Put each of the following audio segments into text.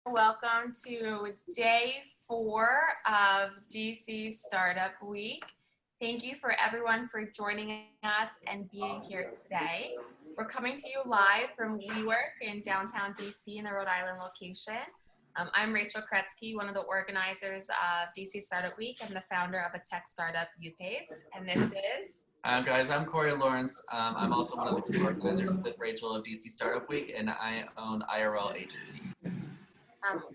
Welcome to day 4 of DC Startup Week. Thank you for everyone for joining us and being here today. We're coming to you live from WeWork in downtown DC in the Rhode Island location. I'm Rachel Kretsky, one of the organizers of DC Startup Week. I'm the founder of a tech startup, UPace, and this is... Guys, I'm Corey Lawrence. I'm also one of the key organizers with Rachel of DC Startup Week, and I own IRL Agency.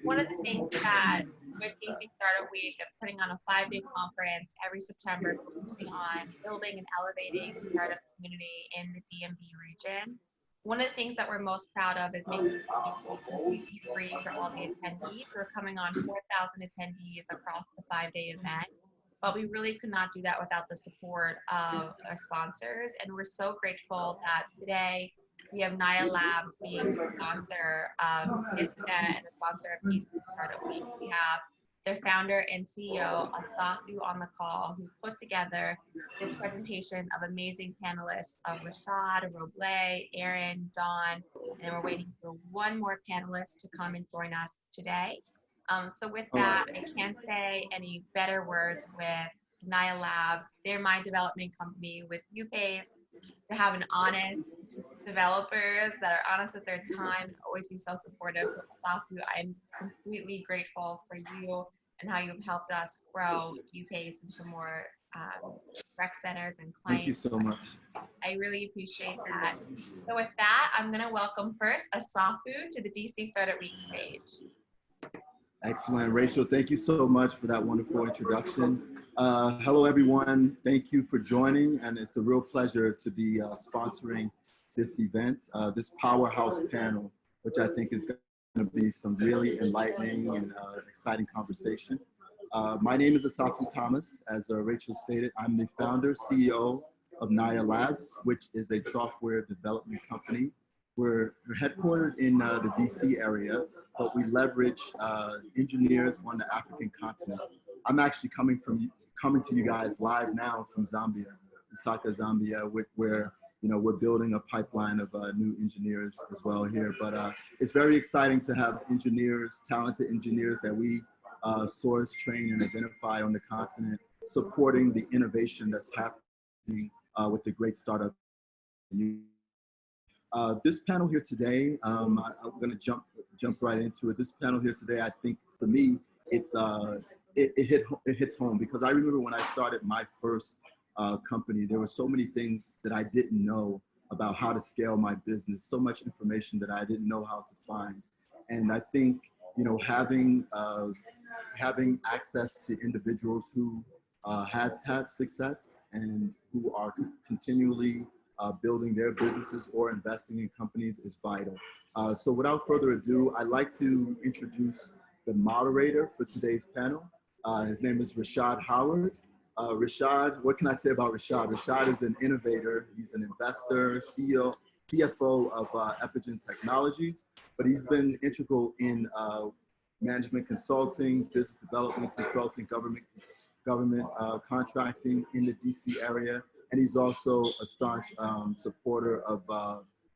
One of the things that with DC Startup Week, putting on a 5-day conference every September focusing on building and elevating the startup community in the DMV region. One of the things that we're most proud of is making it completely free for all the attendees. We're coming on 4,000 attendees across the 5-day event, but we really could not do that without the support of our sponsors. And we're so grateful that today we have Naya Labs being the sponsor of this event and the sponsor of DC Startup Week. We have their founder and CEO, Asafu, on the call, who put together this presentation of amazing panelists of Rashad, Roble, Aaron, Dawn, and we're waiting for one more panelist to come and join us today. So with that, I can't say any better words with Naya Labs. They're my development company with UPace. To have an honest developers that are honest with their time and always be so supportive. So Asafu, I'm completely grateful for you and how you've helped us grow UPace into more rec centers and clients. Thank you so much. I really appreciate that. So with that, I'm going to welcome first Asafu to the DC Startup Week stage. Excellent. Rachel, thank you so much for that wonderful introduction. Hello, everyone. Thank you for joining, and it's a real pleasure to be sponsoring this event, this powerhouse panel, which I think is going to be some really enlightening and exciting conversation. My name is Asafu Thomas. As Rachel stated, I'm the founder, CEO of Naya Labs, which is a software development company. We're headquartered in the DC area, but we leverage engineers on the African continent. I'm actually coming to you guys live now from Zambia, Lusaka, Zambia, where we're building a pipeline of new engineers as well here. But it's very exciting to have engineers, talented engineers that we source, train, and identify on the continent, supporting the innovation that's happening with the great startup. This panel here today, I'm going to jump right into it. This panel here today, I think for me, it hits home, because I remember when I started my first company, there were so many things that I didn't know about how to scale my business, so much information that I didn't know how to find. And I think, having access to individuals who had success and who are continually building their businesses or investing in companies is vital. So without further ado, I'd like to introduce the moderator for today's panel. His name is Rashad Howard. Rashad, what can I say about Rashad? Rashad is an innovator. He's an investor, CEO, CFO of Epigen Technologies, but he's been integral in management consulting, business development consulting, government contracting in the DC area. And he's also a staunch supporter of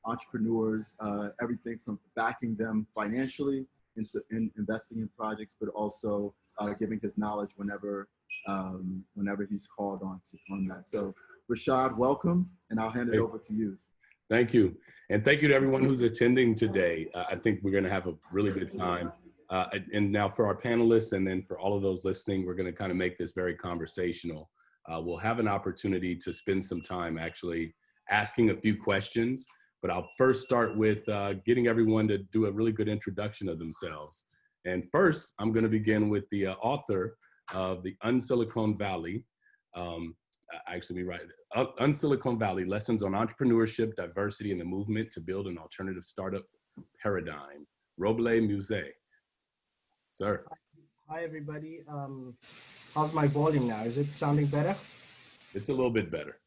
entrepreneurs, everything from backing them financially in investing in projects, but also giving his knowledge whenever he's called on that. So Rashad, welcome, and I'll hand it over to you. Thank you. And thank you to everyone who's attending today. I think we're gonna have a really good time. And now for our panelists, and then for all of those listening, we're gonna kind of make this very conversational. We'll have an opportunity to spend some time actually asking a few questions, but I'll first start with getting everyone to do a really good introduction of themselves. And first, I'm gonna begin with the author of the Unsilicon Valley, Unsilicon Valley, Lessons on Entrepreneurship, Diversity, and the Movement to Build an Alternative Startup Paradigm, Roble Musse. Sir. Hi, everybody. How's my volume now? Is it sounding better? It's a little bit better.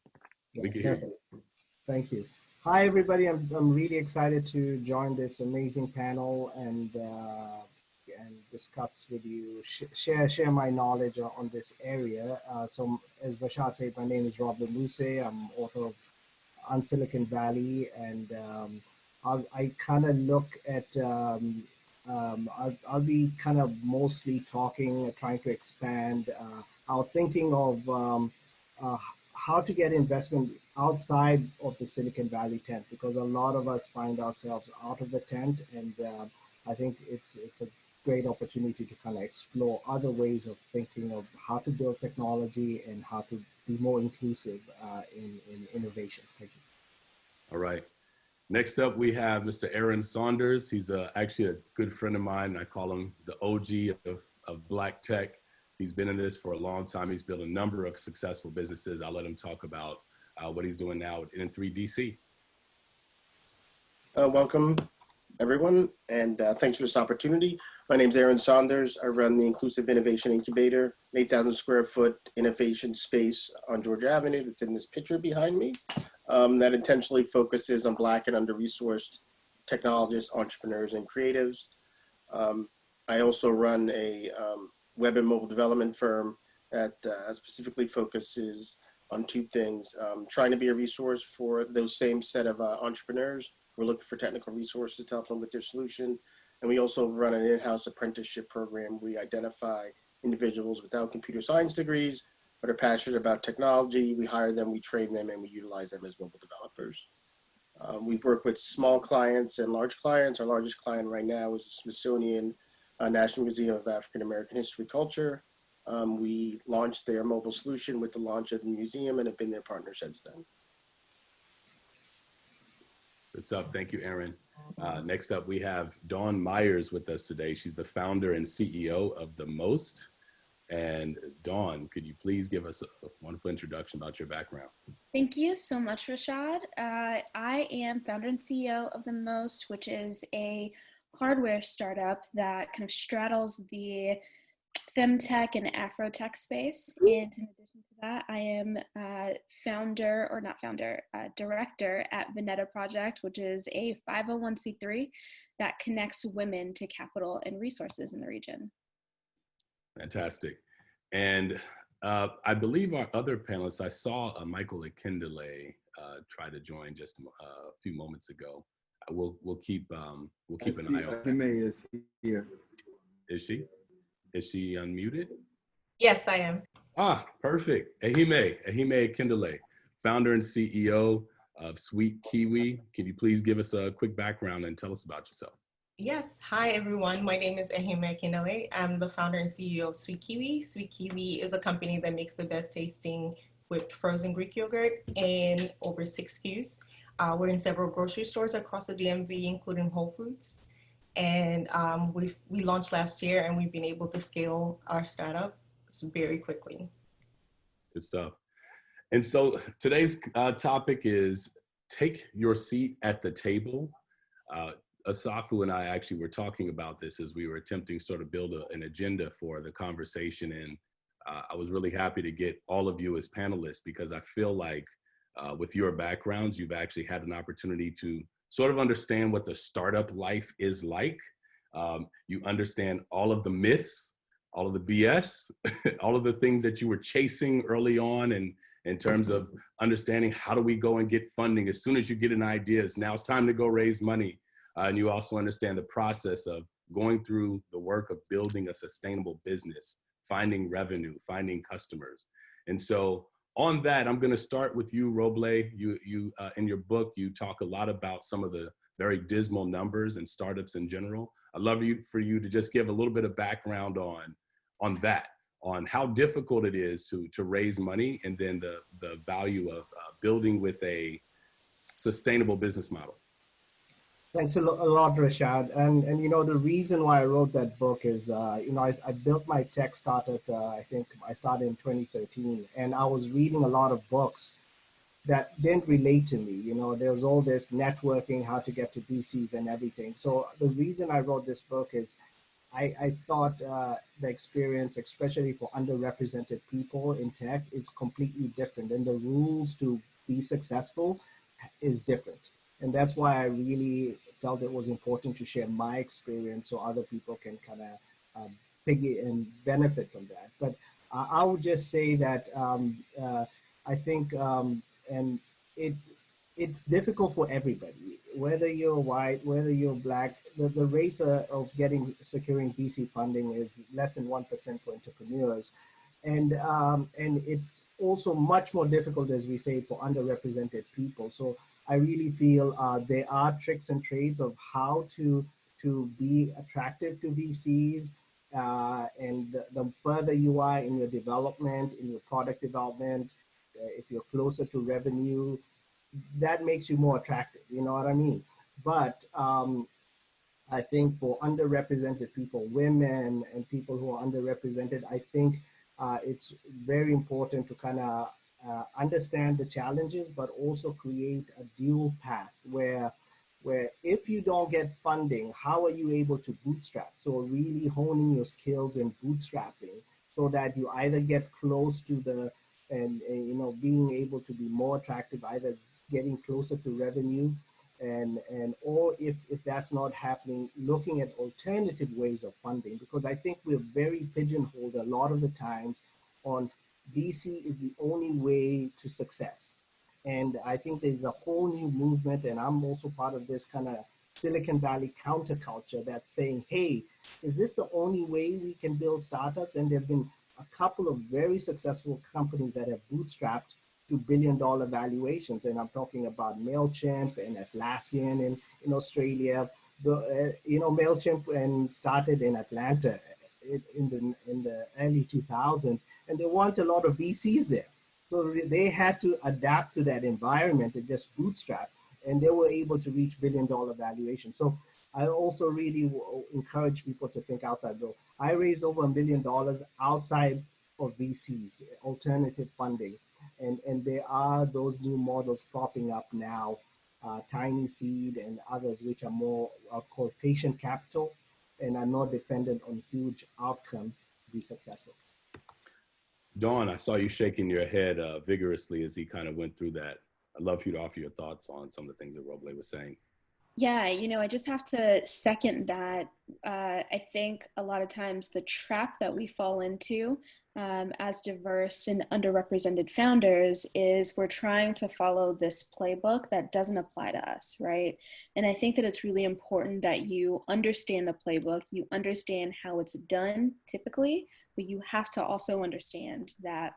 Yeah, we can hear you. Thank you. Hi, everybody. I'm really excited to join this amazing panel and discuss with you, share my knowledge on this area. So as Rashad said, my name is Roble Musse. I'm author of Unsilicon Valley, and I kind of look at I'll be kind of mostly talking, trying to expand our thinking of uh, how to get investment outside of the Silicon Valley tent, because a lot of us find ourselves out of the tent, and I think it's a great opportunity to kind of explore other ways of thinking of how to build technology and how to be more inclusive in innovation. Thank you. All right. Next up, we have Mr. Aaron Saunders. He's actually a good friend of mine. I call him the OG of Black tech. He's been in this for a long time. He's built a number of successful businesses. I'll let him talk about what he's doing now at N3DC. Welcome, everyone, and thanks for this opportunity. My name is Aaron Saunders. I run the Inclusive Innovation Incubator, an 8,000 square foot innovation space on Georgia Avenue that's in this picture behind me, that intentionally focuses on Black and under-resourced technologists, entrepreneurs, and creatives. I also run a web and mobile development firm that specifically focuses on two things: trying to be a resource for those same set of entrepreneurs who are looking for technical resources to help them with their solution. And we also run an in-house apprenticeship program. We identify individuals without computer science degrees, but are passionate about technology. We hire them, we train them, and we utilize them as mobile developers. We work with small clients and large clients. Our largest client right now is the Smithsonian National Museum of African American History and Culture. We launched their mobile solution with the launch of the museum and have been their partner since then. What's up? Thank you, Aaron. Next up, we have Dawn Myers with us today. She's the founder and CEO of The Most. And Dawn, could you please give us a wonderful introduction about your background? Thank you so much, Rashad. I am founder and CEO of The Most, which is a hardware startup that kind of straddles the femtech and afrotech space. And in addition to that, I am director at Veneta Project, which is a 501c3 that connects women to capital and resources in the region. Fantastic. And I believe our other panelists, I saw Michael Akindele try to join just a few moments ago. We'll keep an eye on. Ehime is here. Is she? Is she unmuted? Yes, I am. Ah, perfect. Ehime Eigbe-Akindele, founder and CEO of SweetKiwi. Can you please give us a quick background and tell us about yourself? Yes. Hi, everyone. My name is Ehime Quinelli. I'm the founder and CEO of SweetKiwi. SweetKiwi is a company that makes the best tasting whipped frozen Greek yogurt in over 6 SKUs. We're in several grocery stores across the DMV, including Whole Foods. And we launched last year, and we've been able to scale our startup very quickly. Good stuff. And so today's topic is take your seat at the table. Asafu and I actually were talking about this as we were attempting to sort of build an agenda for the conversation. And I was really happy to get all of you as panelists, because I feel like with your backgrounds, you've actually had an opportunity to sort of understand what the startup life is like. You understand all of the myths, all of the BS, all of the things that you were chasing early on, and in terms of understanding how do we go and get funding as soon as you get an idea. Now it's time to go raise money. And you also understand the process of going through the work of building a sustainable business, finding revenue, finding customers. And so on that, I'm going to start with you, Roble. You in your book, you talk a lot about some of the very dismal numbers and startups in general. I'd love for you to just give a little bit of background on that, on how difficult it is to raise money, and then the value of building with a sustainable business model. Thanks a lot, Rashad. And you know, the reason why I wrote that book is, you know, I built my tech startup, I think I started in 2013, and I was reading a lot of books that didn't relate to me. You know, there was all this networking, how to get to VCs and everything. So the reason I wrote this book is I thought the experience, especially for underrepresented people in tech, is completely different. And the rules to be successful is different. And that's why I really felt it was important to share my experience so other people can kind of piggy and benefit from that. But I would just say that I think, and it's difficult for everybody. whether you're white, whether you're black, the rates of securing VC funding is less than 1% for entrepreneurs. And it's also much more difficult, as we say, for underrepresented people. So I really feel there are tricks and trades of how to be attractive to VCs. And the further you are in your development, in your product development, if you're closer to revenue, that makes you more attractive. You know what I mean? But I think for underrepresented people, women and people who are underrepresented, I think it's very important to kind of understand the challenges, but also create a dual path where if you don't get funding, how are you able to bootstrap? So really honing your skills in bootstrapping so that you either get close to and you know, being able to be more attractive, either getting closer to revenue, and or if that's not happening, looking at alternative ways of funding, because I think we're very pigeonholed a lot of the times on VC is the only way to success. And I think there's a whole new movement, and I'm also part of this kind of Silicon Valley counterculture that's saying, hey, is this the only way we can build startups? And there have been a couple of very successful companies that have bootstrapped to billion-dollar valuations. And I'm talking about MailChimp and Atlassian in Australia. You know, MailChimp and started in Atlanta in the early 2000s, and there weren't a lot of VCs there. So they had to adapt to that environment and just bootstrap, and they were able to reach billion-dollar valuation. So I also really encourage people to think outside. Though I raised over $1 million outside of VCs, alternative funding, and there are those new models popping up now, Tiny Seed and others, which are more called patient capital and are not dependent on huge outcomes to be successful. Dawn, I saw you shaking your head vigorously as he kind of went through that. I'd love for you to offer your thoughts on some of the things that Roble was saying. Yeah, you know, I just have to second that. I think a lot of times the trap that we fall into as diverse and underrepresented founders is we're trying to follow this playbook that doesn't apply to us, right? And I think that it's really important that you understand the playbook, you understand how it's done typically, but you have to also understand that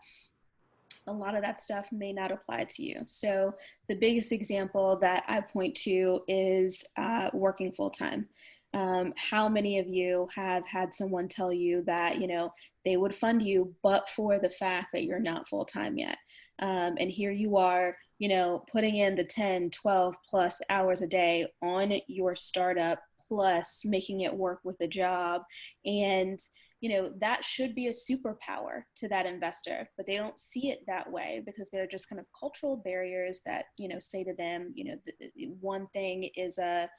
a lot of that stuff may not apply to you. So the biggest example that I point to is working full-time. How many of you have had someone tell you that, you know, they would fund you, but for the fact that you're not full-time yet? And here you are, you know, putting in the 10, 12 plus hours a day on your startup, plus making it work with a job. And you know, that should be a superpower to that investor, but they don't see it that way because they're just kind of cultural barriers that, you know, say to them, you know, one thing is a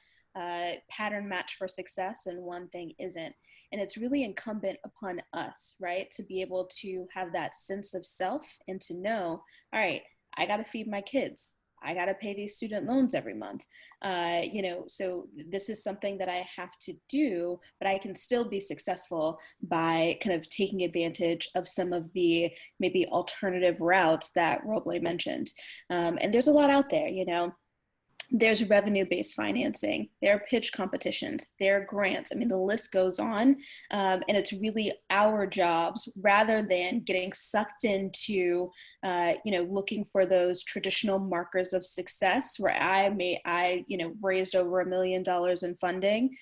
pattern match for success and one thing isn't. And it's really incumbent upon us, right, to be able to have that sense of self and to know, all right, I got to feed my kids. I got to pay these student loans every month. You know, so this is something that I have to do, but I can still be successful by kind of taking advantage of some of the maybe alternative routes that Roble mentioned. And there's a lot out there, you know. There's revenue-based financing, there are pitch competitions, there are grants. I mean, the list goes on. And it's really our jobs rather than getting sucked into, you know, looking for those traditional markers of success where I, you know, raised over $1 million in funding.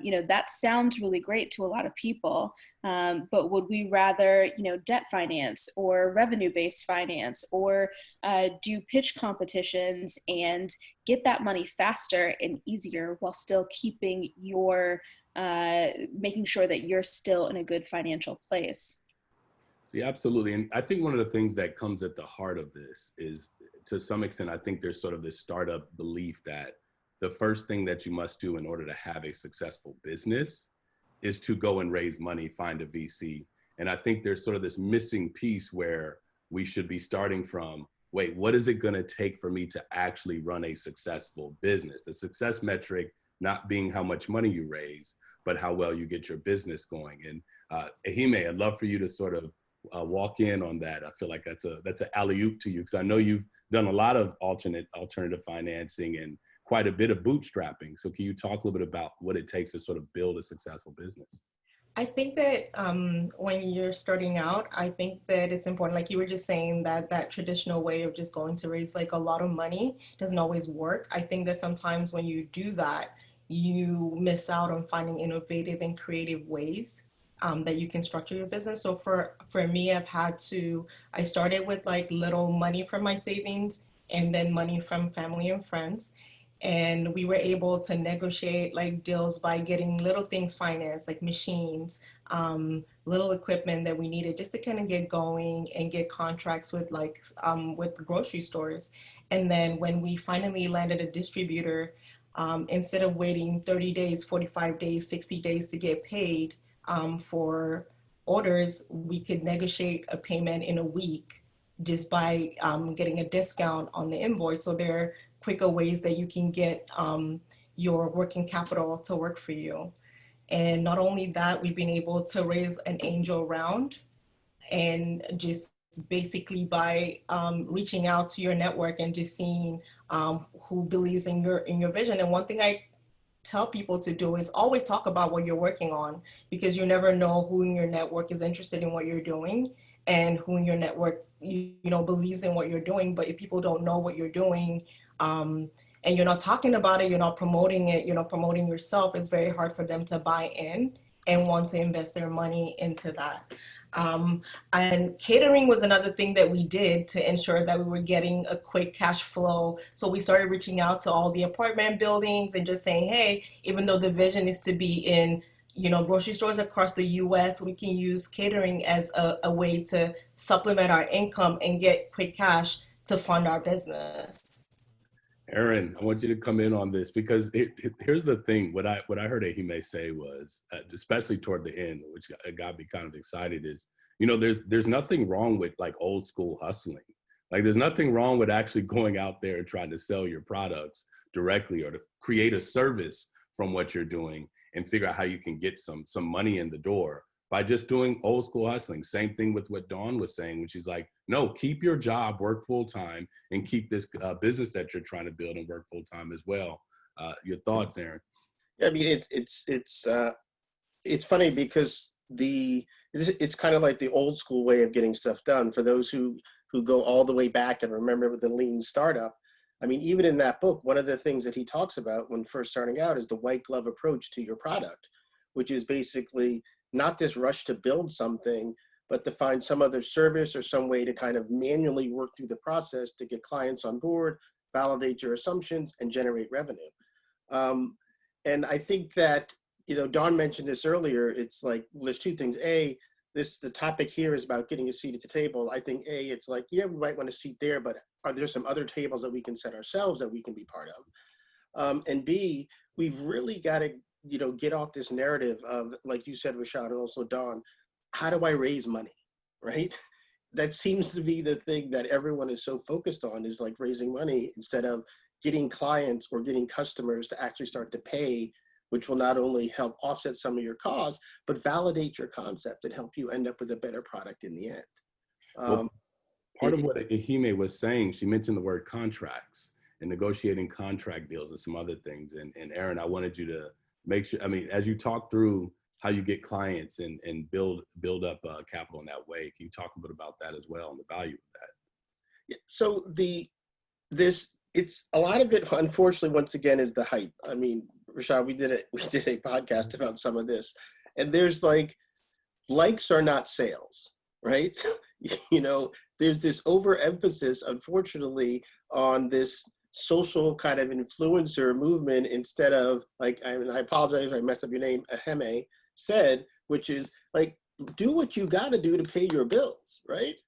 You know, that sounds really great to a lot of people. But would we rather, you know, debt finance or revenue-based finance or do pitch competitions and get that money faster and easier while still keeping your, making sure that you're still in a good financial place? See, absolutely. And I think one of the things that comes at the heart of this is, to some extent, I think there's sort of this startup belief that the first thing that you must do in order to have a successful business is to go and raise money, find a VC. And I think there's sort of this missing piece where we should be starting from, wait, what is it going to take for me to actually run a successful business? The success metric not being how much money you raise, but how well you get your business going. And Ehime, I'd love for you to sort of walk in on that. I feel like that's an alley-oop to you, because I know you've done a lot of alternative financing and quite a bit of bootstrapping. So can you talk a little bit about what it takes to sort of build a successful business? I think that when you're starting out, I think that it's important, like you were just saying, that that traditional way of just going to raise like a lot of money doesn't always work. I think that sometimes when you do that, you miss out on finding innovative and creative ways that you can structure your business. So for me, I started with like little money from my savings and then money from family and friends. And we were able to negotiate like deals by getting little things financed, like machines, little equipment that we needed just to kind of get going and get contracts with with grocery stores. And then when we finally landed a distributor, instead of waiting 30 days, 45 days, 60 days to get paid for orders, we could negotiate a payment in a week just by getting a discount on the invoice. So there are quicker ways that you can get your working capital to work for you. And not only that, we've been able to raise an angel round, and just basically by reaching out to your network and just seeing who believes in your vision. And one thing I tell people to do is always talk about what you're working on, because you never know who in your network is interested in what you're doing and who in your network you know believes in what you're doing. But if people don't know what you're doing, and you're not talking about it, you're not promoting it, you're not promoting yourself, it's very hard for them to buy in and want to invest their money into that. And catering was another thing that we did to ensure that we were getting a quick cash flow. So we started reaching out to all the apartment buildings and just saying, hey, even though the vision is to be in grocery stores across the US, we can use catering as a way to supplement our income and get quick cash to fund our business. Aaron, I want you to come in on this, because here's the thing. What I heard Ehime say was, especially toward the end, which got me kind of excited, is, there's nothing wrong with like old school hustling. Like there's nothing wrong with actually going out there and trying to sell your products directly, or to create a service from what you're doing and figure out how you can get some money in the door by just doing old school hustling. Same thing with what Dawn was saying, when she's like, no, keep your job, work full time, and keep this business that you're trying to build and work full time as well. Your thoughts, Aaron? Yeah, I mean, it's funny because it's kind of like the old school way of getting stuff done. For those who go all the way back and remember with the lean startup, I mean, even in that book, one of the things that he talks about when first starting out is the white glove approach to your product, which is basically not this rush to build something, but to find some other service or some way to kind of manually work through the process to get clients on board, validate your assumptions, and generate revenue. And I think that, Dawn mentioned this earlier, it's like, well, there's two things. The topic here is about getting a seat at the table. I think it's like, yeah, we might want a seat there, but are there some other tables that we can set ourselves that we can be part of? And B, we've really got to get off this narrative of, like you said, Rashad, and also Dawn, how do I raise money, right? That seems to be the thing that everyone is so focused on, is like raising money instead of getting clients or getting customers to actually start to pay, which will not only help offset some of your costs, but validate your concept and help you end up with a better product in the end. Well, part of what Ehime was saying, she mentioned the word contracts and negotiating contract deals and some other things. And Aaron, I wanted you to make sure, I mean, as you talk through how you get clients and build up capital in that way, can you talk a bit about that as well and the value of that? Yeah, so it's a lot of it, unfortunately, once again, is the hype. I mean, Rashad, we did a podcast about some of this, and there's like, likes are not sales, right? There's this overemphasis, unfortunately, on this social kind of influencer movement, instead of like, I apologize if I messed up your name, Ehime said, which is like, do what you got to do to pay your bills, right?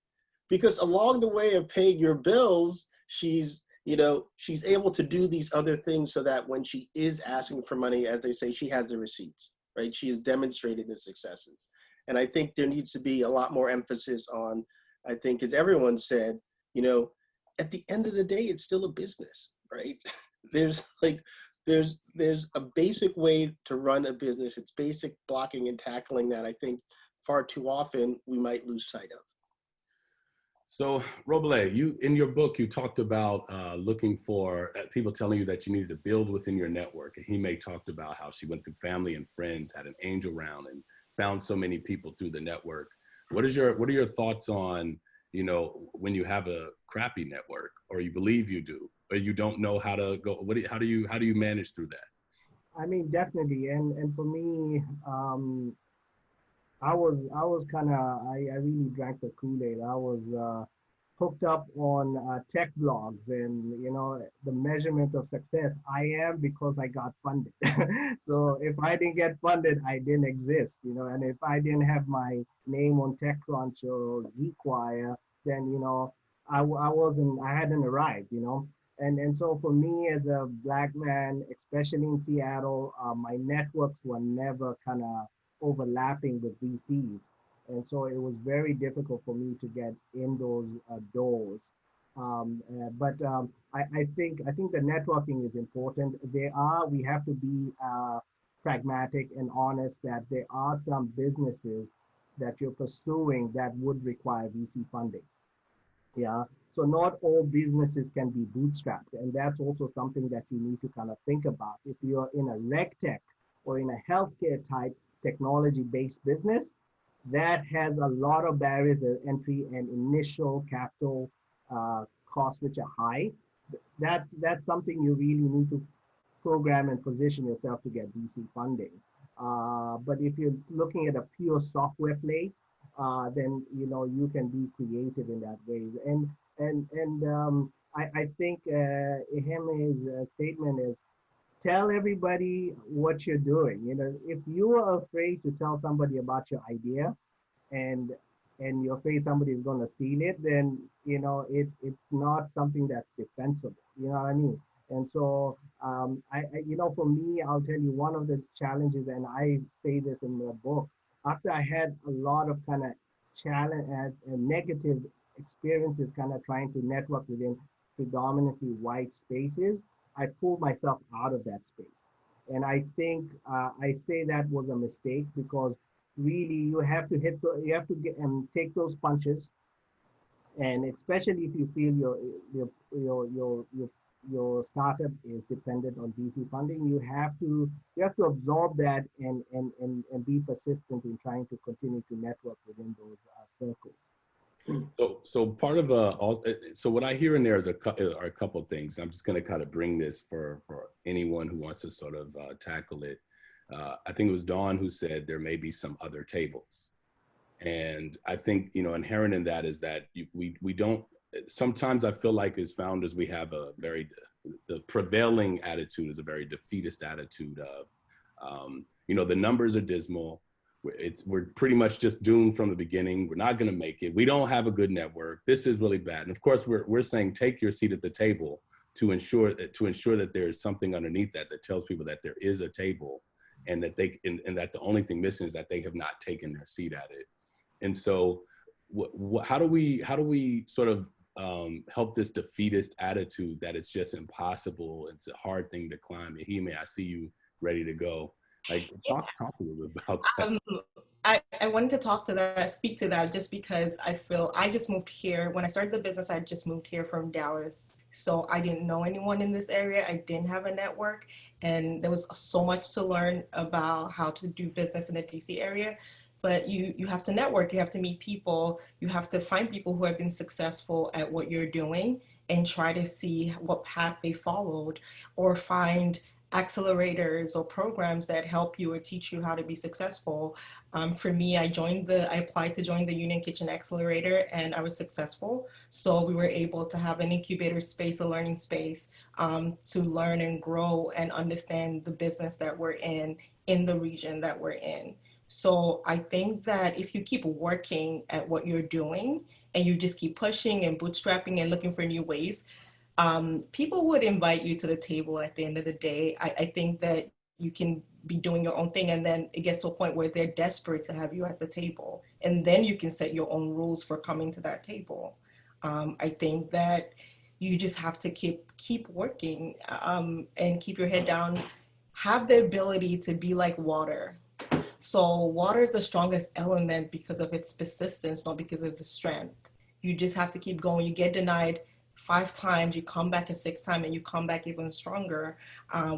Because along the way of paying your bills, she's able to do these other things so that when she is asking for money, as they say, she has the receipts, right? She has demonstrated the successes. And I think there needs to be a lot more emphasis on, I think, as everyone said, at the end of the day, it's still a business, right? There's a basic way to run a business. It's basic blocking and tackling that I think far too often we might lose sight of. So, Roble, you in your book, you talked about looking for people telling you that you needed to build within your network. And Ehime talked about how she went through family and friends, had an angel round, and found so many people through the network. What are your thoughts on, you know, when you have a crappy network, or you believe you do, or you don't know how to go? How do you manage through that? I mean, definitely. And for me, I really drank the Kool-Aid. I was hooked up on tech blogs, and you know, the measurement of success, I am because I got funded. So if I didn't get funded, I didn't exist, you know, and if I didn't have my name on TechCrunch or GeekWire, then, you know, I hadn't arrived, you know. And so for me as a Black man, especially in Seattle, my networks were never kind of overlapping with VCs. And so it was very difficult for me to get in those doors. I think the networking is important. We have to be pragmatic and honest that there are some businesses that you're pursuing that would require VC funding. Yeah. So not all businesses can be bootstrapped. And that's also something that you need to kind of think about. If you're in a reg tech or in a healthcare type technology-based business, that has a lot of barriers of entry and initial capital costs, which are high. That's something you really need to program and position yourself to get VC funding. But if you're looking at a pure software play, then you know you can be creative in that way. I think Ehime's statement is, tell everybody what you're doing. You know, if you are afraid to tell somebody about your idea, and you're afraid somebody's going to steal it, then you know it's not something that's defensible. You know what I mean? And so, you know, for me, I'll tell you one of the challenges, and I say this in the book. After I had a lot of kind of challenge and negative experiences, kind of trying to network within predominantly white spaces, I pulled myself out of that space. And I think I say that was a mistake, because really you have to you have to get and take those punches. And especially if you feel your startup is dependent on VC funding, you have to absorb that and be persistent in trying to continue to network within those circles. So part of so what I hear in there is are a couple of things. I'm just going to kind of bring this for anyone who wants to sort of tackle it. I think it was Dawn who said there may be some other tables, and I think, you know, inherent in that is that we don't. Sometimes I feel like as founders we have the prevailing attitude is a very defeatist attitude of, you know, the numbers are dismal. We're pretty much just doomed from the beginning. We're not going to make it. We don't have a good network. This is really bad. And of course, we're saying take your seat at the table to ensure that there is something underneath that tells people that there is a table, and that and that the only thing missing is that they have not taken their seat at it. And so, how do we sort of help this defeatist attitude that it's just impossible? It's a hard thing to climb. Ehime, I see you ready to go. Like, talk a little bit about that. I wanted to speak to that, just because I feel I just moved here. When I started the business, I just moved here from Dallas. So I didn't know anyone in this area. I didn't have a network. And there was so much to learn about how to do business in the DC area. But you have to network, you have to meet people, you have to find people who have been successful at what you're doing and try to see what path they followed, or find accelerators or programs that help you or teach you how to be successful. For me, I applied to join the Union Kitchen Accelerator, and I was successful. So we were able to have an incubator space, a learning space, to learn and grow and understand the business that we're in the region that we're in. So I think that if you keep working at what you're doing and you just keep pushing and bootstrapping and looking for new ways, people would invite you to the table at the end of the day. I think that you can be doing your own thing, and then it gets to a point where they're desperate to have you at the table. And then you can set your own rules for coming to that table. I think that you just have to keep working and keep your head down, have the ability to be like water. So water is the strongest element because of its persistence, not because of the strength. You just have to keep going. You get denied 5 times, you come back a 6th time, and you come back even stronger.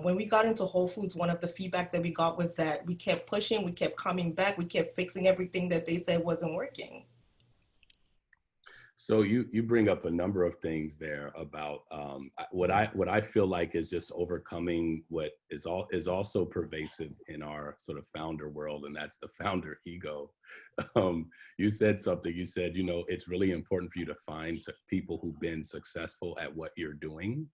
When we got into Whole Foods, one of the feedback that we got was that we kept pushing, we kept coming back, we kept fixing everything that they said wasn't working. So you bring up a number of things there about what I feel like is just overcoming what is also pervasive in our sort of founder world, and that's the founder ego. You said something. You said, you know, it's really important for you to find people who've been successful at what you're doing,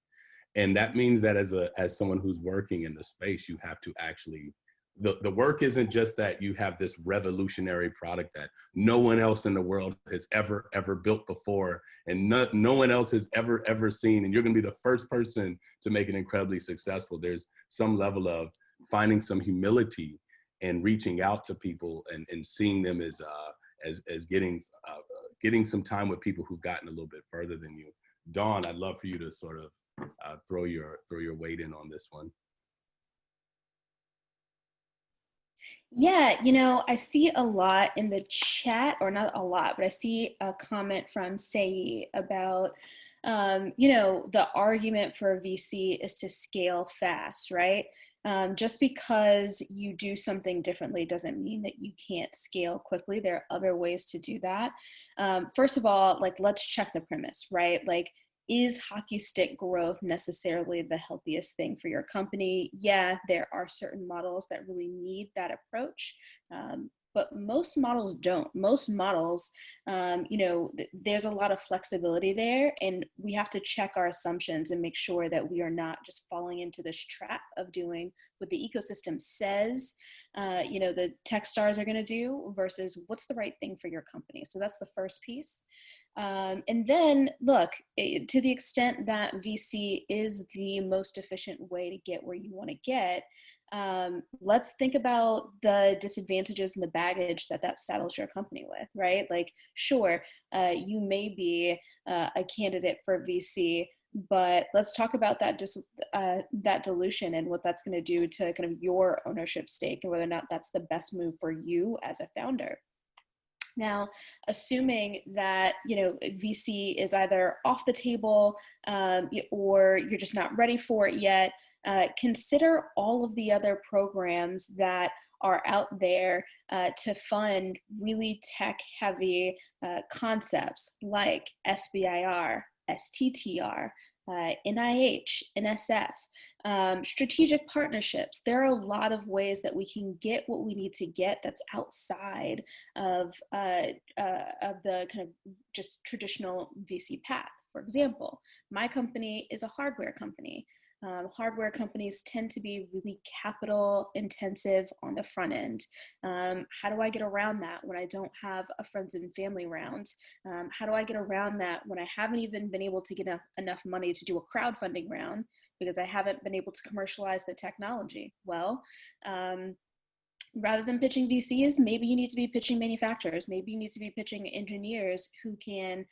and that means that as someone who's working in the space, you have to actually. The work isn't just that you have this revolutionary product that no one else in the world has ever built before, and no one else has ever seen, and you're going to be the first person to make it incredibly successful. There's some level of finding some humility and reaching out to people and seeing them as getting some time with people who've gotten a little bit further than you. Dawn, I'd love for you to sort of throw your weight in on this one. Yeah, you know, I see a lot in the chat, or not a lot, but I see a comment from Sei about, you know, the argument for a VC is to scale fast, right? Just because you do something differently doesn't mean that you can't scale quickly. There are other ways to do that. First of all, like, let's check the premise, right? Like, is hockey stick growth necessarily the healthiest thing for your company? Yeah, there are certain models that really need that approach, but most models don't. Most models, you know, there's a lot of flexibility there, and we have to check our assumptions and make sure that we are not just falling into this trap of doing what the ecosystem says, you know, the tech stars are going to do versus what's the right thing for your company. So that's the first piece. And then look, to the extent that VC is the most efficient way to get where you want to get, let's think about the disadvantages and the baggage that saddles your company with, right? Like, sure, you may be a candidate for VC, but let's talk about that dilution and what that's going to do to kind of your ownership stake and whether or not that's the best move for you as a founder. Now, assuming that, you know, VC is either off the table or you're just not ready for it yet, consider all of the other programs that are out there to fund really tech-heavy concepts like SBIR, STTR, NIH, NSF, strategic partnerships. There are a lot of ways that we can get what we need to get that's outside of the kind of just traditional VC path. For example, my company is a hardware company. Hardware companies tend to be really capital intensive on the front end. How do I get around that when I don't have a friends and family round? How do I get around that when I haven't even been able to get enough money to do a crowdfunding round because I haven't been able to commercialize the technology? Well, rather than pitching VCs, maybe you need to be pitching manufacturers. Maybe you need to be pitching engineers who can,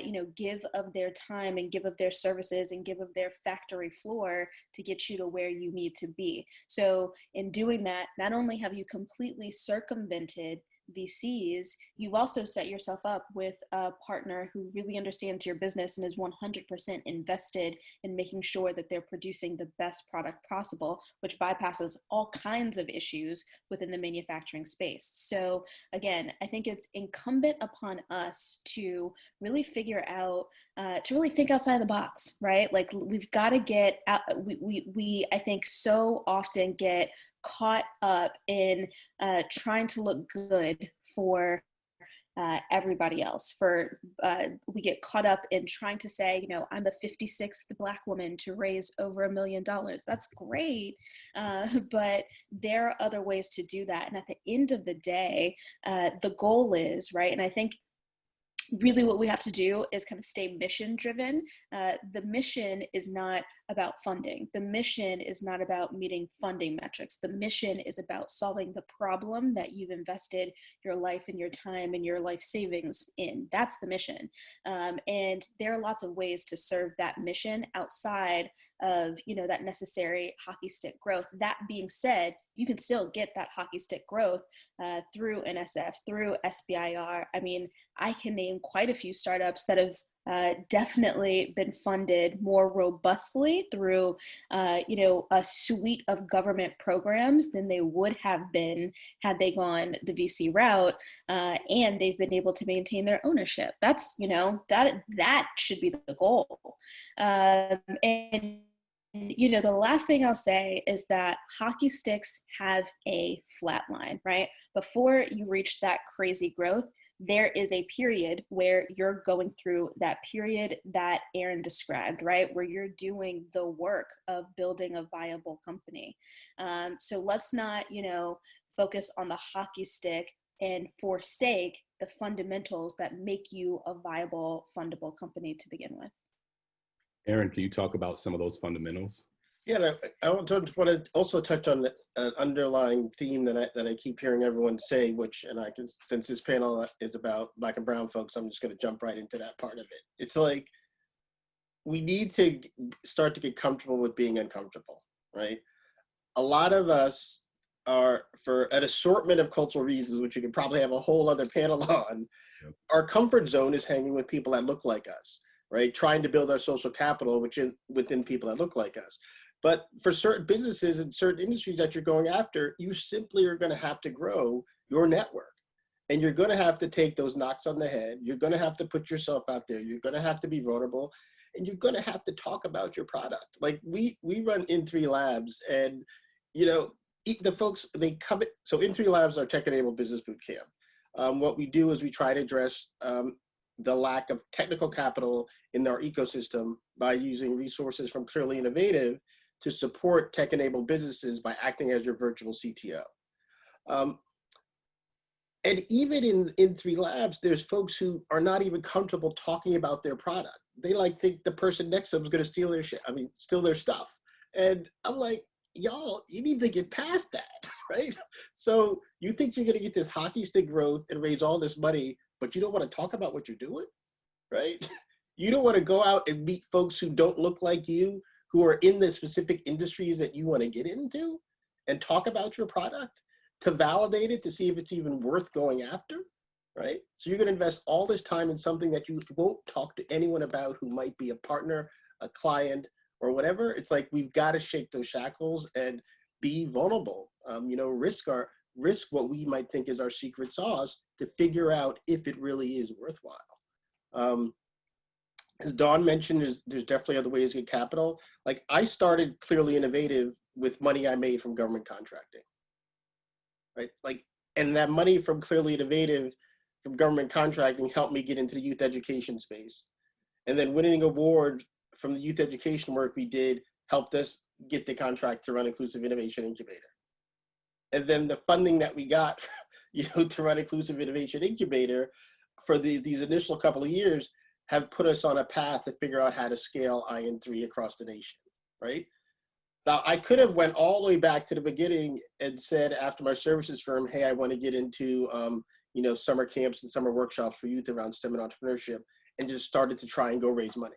you know, give of their time and give of their services and give of their factory floor to get you to where you need to be. So in doing that, not only have you completely circumvented VCs, you've also set yourself up with a partner who really understands your business and is 100% invested in making sure that they're producing the best product possible, which bypasses all kinds of issues within the manufacturing space. So again, I think it's incumbent upon us to really figure out, to really think outside the box, right? Like, we've got to get out, we I think so often get caught up in trying to look good for everybody else. We get caught up in trying to say, you know, I'm the 56th Black woman to raise over $1 million. That's great, but there are other ways to do that. And at the end of the day, the goal is, right, and I think really what we have to do is kind of stay mission driven. The mission is not about funding. The mission is not about meeting funding metrics. The mission is about solving the problem that you've invested your life and your time and your life savings in. That's the mission. And there are lots of ways to serve that mission outside of, you know, that necessary hockey stick growth. That being said, you can still get that hockey stick growth through NSF, through SBIR. I mean, I can name quite a few startups that have definitely been funded more robustly through, a suite of government programs than they would have been had they gone the VC route, and they've been able to maintain their ownership. That's, that should be the goal. And the last thing I'll say is that hockey sticks have a flat line, right? Before you reach that crazy growth, there is a period where you're going through that period that Aaron described, right? Where you're doing the work of building a viable company. So let's not, focus on the hockey stick and forsake the fundamentals that make you a viable, fundable company to begin with. Aaron, can you talk about some of those fundamentals? Yeah, I want to also touch on an underlying theme that I keep hearing everyone say, which, and I can, since this panel is about Black and brown folks, I'm just going to jump right into that part of it. It's like, we need to start to get comfortable with being uncomfortable, right? A lot of us are, for an assortment of cultural reasons, which you could probably have a whole other panel on, our comfort zone is hanging with people that look like us, right? Trying to build our social capital within people that look like us. But for certain businesses and certain industries that you're going after, you simply are going to have to grow your network. And you're going to have to take those knocks on the head. You're going to have to put yourself out there. You're going to have to be vulnerable. And you're going to have to talk about your product. Like we run In3 Labs, and the folks, they come in. So In3 Labs are tech-enabled business boot camp. What we do is we try to address the lack of technical capital in our ecosystem by using resources from Clearly Innovative to support tech-enabled businesses by acting as your virtual CTO. And even in 3 Labs, there's folks who are not even comfortable talking about their product. They think the person next to them is going to steal their shit. Steal their stuff. And I'm like, y'all, you need to get past that, right? So you think you're going to get this hockey stick growth and raise all this money, but you don't want to talk about what you're doing, right? You don't want to go out and meet folks who don't look like you, who are in the specific industries that you want to get into, and talk about your product to validate it, to see if it's even worth going after, right? So you're going to invest all this time in something that you won't talk to anyone about, who might be a partner, a client, or whatever. It's like, we've got to shake those shackles and be vulnerable. Risk what we might think is our secret sauce to figure out if it really is worthwhile. As Dawn mentioned, there's definitely other ways to get capital. Like, I started Clearly Innovative with money I made from government contracting, right? And that money from Clearly Innovative, from government contracting, helped me get into the youth education space. And then winning an award from the youth education work we did helped us get the contract to run Inclusive Innovation Incubator. And then the funding that we got, to run Inclusive Innovation Incubator for these initial couple of years have put us on a path to figure out how to scale IN3 across the nation, right? Now, I could have went all the way back to the beginning and said, after my services firm, hey, I want to get into, summer camps and summer workshops for youth around STEM and entrepreneurship, and just started to try and go raise money,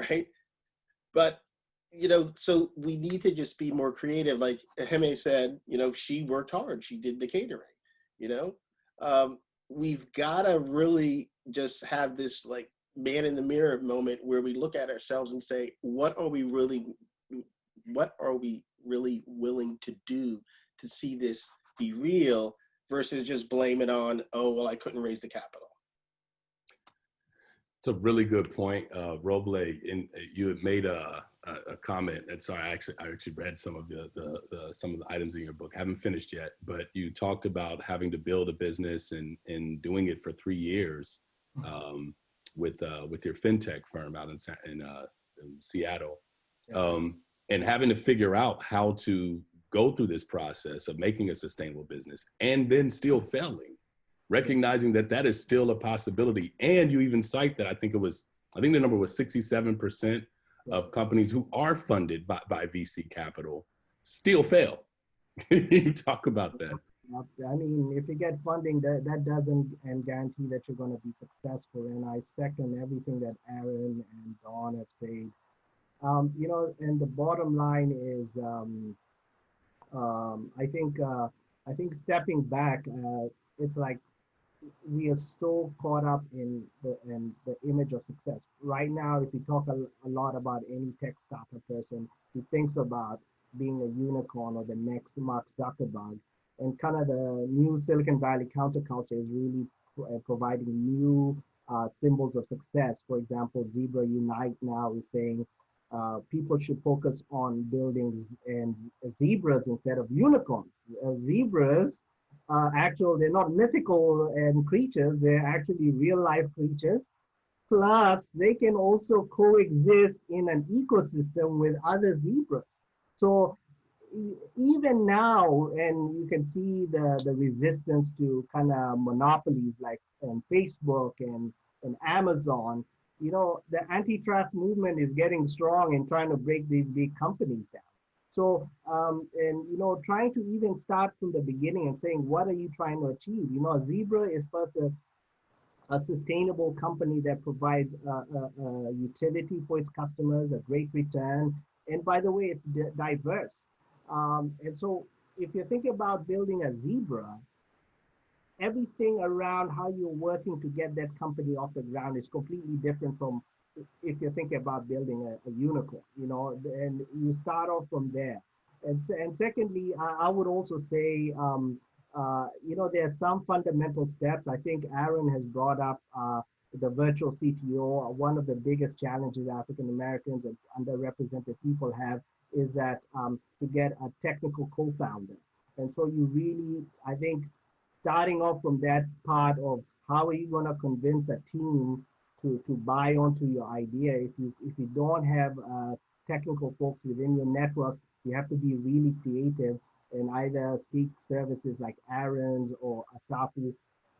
right? But, so we need to just be more creative. Like Ehime said, she worked hard. She did the catering, we've got to really just have this man in the mirror moment where we look at ourselves and say, what are we really willing to do to see this be real, versus just blame it on, oh, well, I couldn't raise the capital. It's a really good point, Roble. And you had made a comment, and sorry, I actually read some of some of the items in your book. I haven't finished yet, but you talked about having to build a business and doing it for 3 years with your fintech firm out in Seattle, and having to figure out how to go through this process of making a sustainable business and then still failing, recognizing that is still a possibility. And you even cite that I think the number was 67% of companies who are funded by VC capital still fail. Can you talk about that? If you get funding, that doesn't guarantee that you're going to be successful. And I second everything that Aaron and Dawn have said. And the bottom line is, I think stepping back, it's like we are so caught up in the image of success. Right now, if you talk a lot about any tech startup person who thinks about being a unicorn or the next Mark Zuckerberg, and kind of the new Silicon Valley counterculture is really providing new symbols of success. For example, Zebra Unite now is saying people should focus on building and zebras instead of unicorns. Zebras actual, they're not mythical and creatures, they're actually real life creatures. Plus, they can also coexist in an ecosystem with other zebras. So even now, and you can see the resistance to kind of monopolies like Facebook and Amazon, you know, the antitrust movement is getting strong in trying to break these big companies down. So, and you know, trying to even start from the beginning and saying, what are you trying to achieve? You know, Zebra is first a sustainable company that provides a utility for its customers, a great return. And by the way, it's diverse. And so if you think about building a Zebra, everything around how you're working to get that company off the ground is completely different from if you're thinking about building a unicorn, you know, and you start off from there. And secondly, I would also say, you know, there are some fundamental steps. I think Aaron has brought up the virtual CTO. One of the biggest challenges African Americans and underrepresented people have is that to get a technical co-founder. And so you really, I think, starting off from that part of how are you going to convince a team to buy onto your idea. If you don't have technical folks within your network, you have to be really creative and either seek services like Aaron's or Asafu.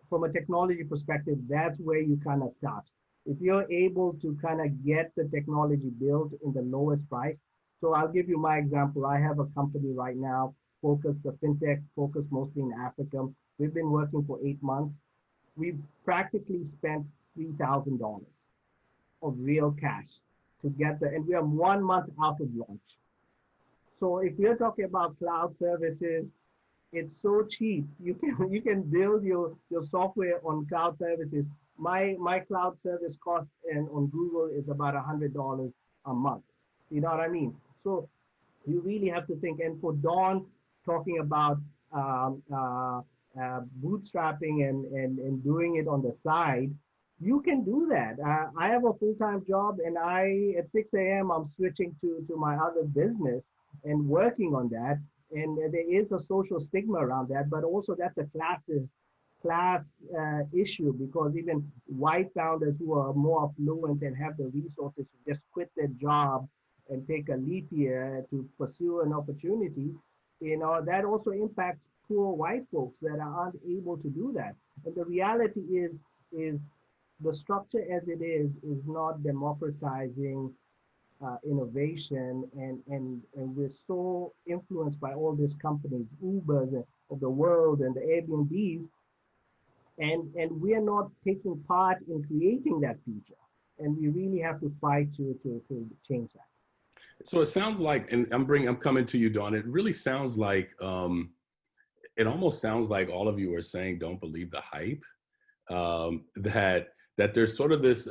From a technology perspective, that's where you kind of start. If you're able to kind of get the technology built in the lowest price. So I'll give you my example. I have a company right now, the fintech focused mostly in Africa. We've been working for 8 months. We've practically spent $3,000 of real cash to get and we are 1 month out of launch. So if you're talking about cloud services, it's so cheap. You can build your software on cloud services. My cloud service cost on Google is about $100 a month. You know what I mean? So you really have to think. And for Dawn, talking about bootstrapping and doing it on the side, you can do that. I have a full-time job, and at 6 a.m. I'm switching to my other business and working on that. And there is a social stigma around that, but also that's a class issue, because even white founders who are more affluent and have the resources to just quit their job and take a leap year to pursue an opportunity, you know, that also impacts poor white folks that aren't able to do that. And the reality is the structure as it is not democratizing innovation, and we're so influenced by all these companies, Ubers of the world and the Airbnbs, and we are not taking part in creating that future. And we really have to fight to change that. So it sounds like, and I'm coming to you, Dawn. It really sounds like, it almost sounds like all of you are saying, don't believe the hype. That there's sort of this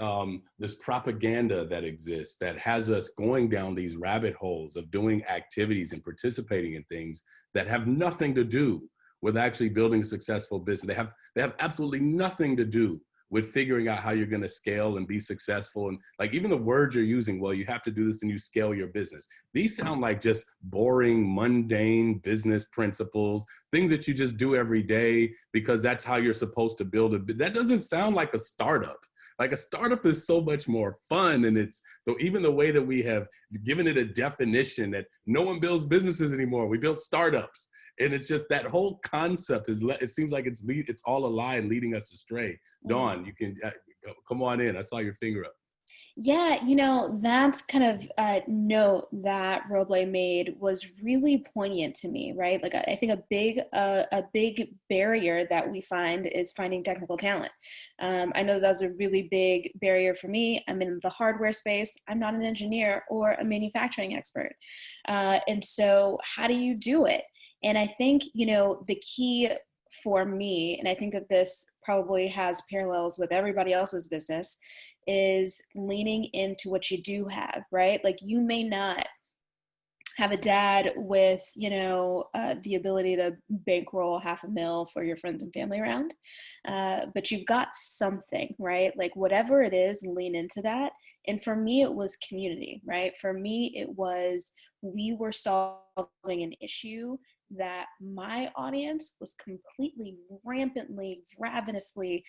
this propaganda that exists that has us going down these rabbit holes of doing activities and participating in things that have nothing to do with actually building a successful business. They have absolutely nothing to do with figuring out how you're going to scale and be successful. And like even the words you're using, well, you have to do this and you scale your business. These sound like just boring, mundane business principles, things that you just do every day because that's how you're supposed to build it. That doesn't sound like a startup. Like a startup is so much more fun. And it's even the way that we have given it a definition that no one builds businesses anymore. We build startups. And it's just that whole concept it seems like it's all a lie and leading us astray. Dawn, you can come on in. I saw your finger up. Yeah, you know, that's kind of a note that Roble made was really poignant to me, right? Like I think a big barrier that we find is finding technical talent. I know that was a really big barrier for me. I'm in the hardware space. I'm not an engineer or a manufacturing expert. And so how do you do it? And I think, you know, the key for me, and I think that this probably has parallels with everybody else's business, is leaning into what you do have, right? Like, you may not have a dad with, you know, the ability to bankroll $500,000 for your friends and family around, but you've got something, right? Like, whatever it is, lean into that. And for me, it was community, right? For me, it was, we were solving an issue that my audience was completely, rampantly, ravenously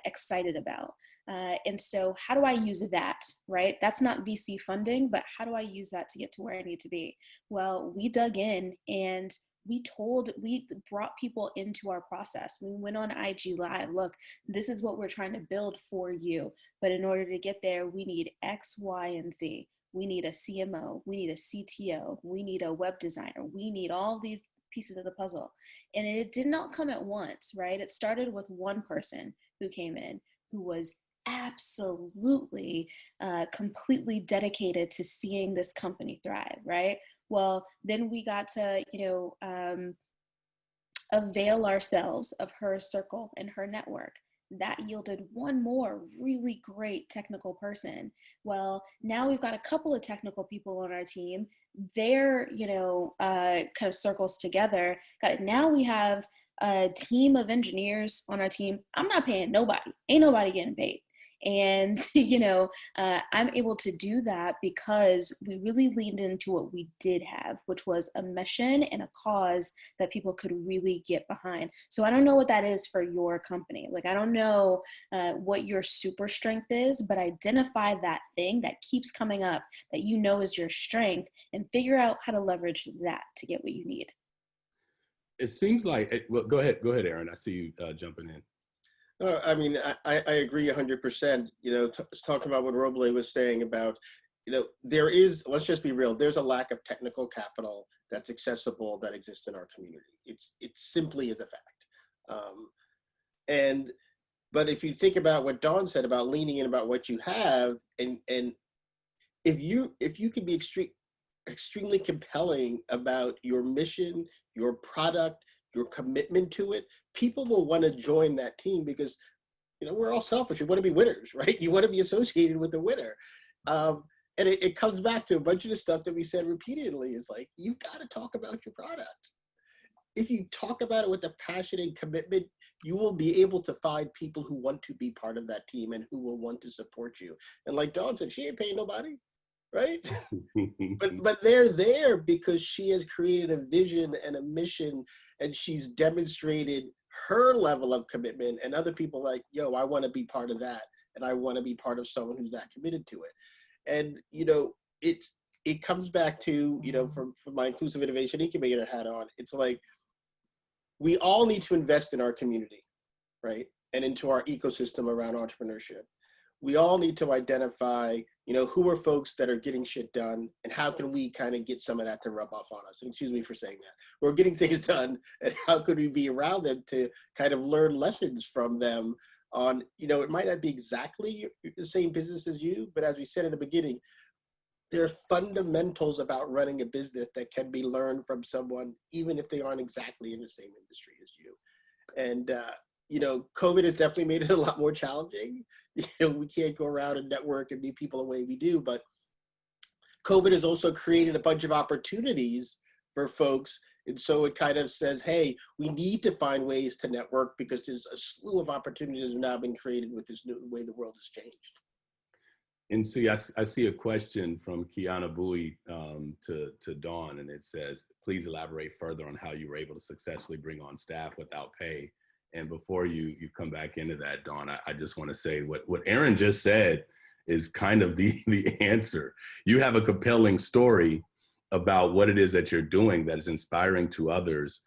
excited about. And so how do I use that, right? That's not VC funding, but how do I use that to get to where I need to be? Well, we dug in and we brought people into our process. We went on IG Live. Look, this is what we're trying to build for you. But in order to get there, we need X, Y, and Z. We need a CMO. We need a CTO. We need a web designer. We need all these pieces of the puzzle. And it did not come at once, right? It started with one person who came in who was absolutely completely dedicated to seeing this company thrive, right? Well, then we got to, you know, avail ourselves of her circle and her network. That yielded one more really great technical person. Well, now we've got a couple of technical people on our team. They're, you know, kind of circles together. Got it. Now we have a team of engineers on our team. I'm not paying nobody. Ain't nobody getting paid. And, you know, I'm able to do that because we really leaned into what we did have, which was a mission and a cause that people could really get behind. So I don't know what that is for your company. Like, I don't know what your super strength is, but identify that thing that keeps coming up that you know is your strength and figure out how to leverage that to get what you need. It seems like, well, go ahead, Aaron. I see you jumping in. I mean, I agree 100%. You know, talking about what Roble was saying about, you know, there is, let's just be real, there's a lack of technical capital that's accessible that exists in our community. It simply is a fact. But if you think about what Dawn said about leaning in about what you have, and if you can be extremely compelling about your mission, your product, your commitment to it, people will want to join that team because, you know, we're all selfish. We want to be winners, right? You want to be associated with the winner. And it comes back to a bunch of the stuff that we said repeatedly is like, you've got to talk about your product. If you talk about it with a passion and commitment, you will be able to find people who want to be part of that team and who will want to support you. And like Dawn said, she ain't paying nobody, right? but they're there because she has created a vision and a mission, and she's demonstrated her level of commitment, and other people like, yo, I want to be part of that. And I want to be part of someone who's that committed to it. And, you know, it comes back to, you know, from my Inclusive Innovation Incubator hat on, it's like, we all need to invest in our community, right? And into our ecosystem around entrepreneurship. We all need to identify, you know, who are folks that are getting shit done, and how can we kind of get some of that to rub off on us? And excuse me for saying that. We're getting things done, and how could we be around them to kind of learn lessons from them on, you know, it might not be exactly the same business as you, but as we said in the beginning, there are fundamentals about running a business that can be learned from someone, even if they aren't exactly in the same industry as you. And, you know, COVID has definitely made it a lot more challenging. You know, we can't go around and network and meet people the way we do, but COVID has also created a bunch of opportunities for folks. And so it kind of says, hey, we need to find ways to network because there's a slew of opportunities that have now been created with this new way the world has changed. And see, I see a question from Kiana Bowie to Dawn, and it says, please elaborate further on how you were able to successfully bring on staff without pay. And before you come back into that, Dawn, I just want to say what Aaron just said is kind of the answer. You have a compelling story about what it is that you're doing that is inspiring to others.